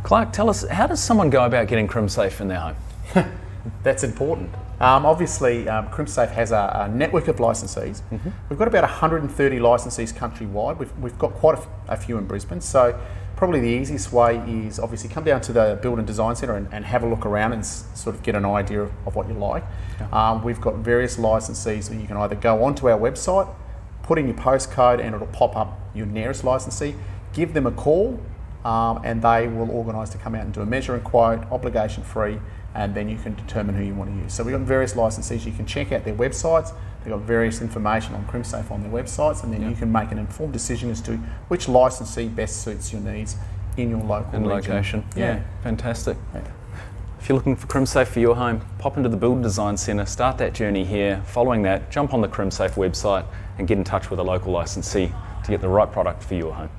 Clark, tell us, how does someone go about getting Crimsafe in their home? That's important. Obviously, Crimsafe has a network of licensees. We've got about 130 licensees countrywide. We've got quite a few in Brisbane. So probably the easiest way is obviously come down to the Build and Design Centre and have a look around and sort of get an idea of what you like. We've got various licensees that you can either go onto our website, put in your postcode and it'll pop up your nearest licensee, give them a call and they will organise to come out and do a measure and quote, obligation free, and then you can determine who you want to use. So we've got various licensees. You can check out their websites. They've got various information on Crimsafe on their websites, and then you can make an informed decision as to which licensee best suits your needs in your local region. Location. Yeah, fantastic. Yeah. If you're looking for Crimsafe for your home, pop into the Build and Design Centre, start that journey here. Following that, jump on the Crimsafe website and get in touch with a local licensee to get the right product for your home.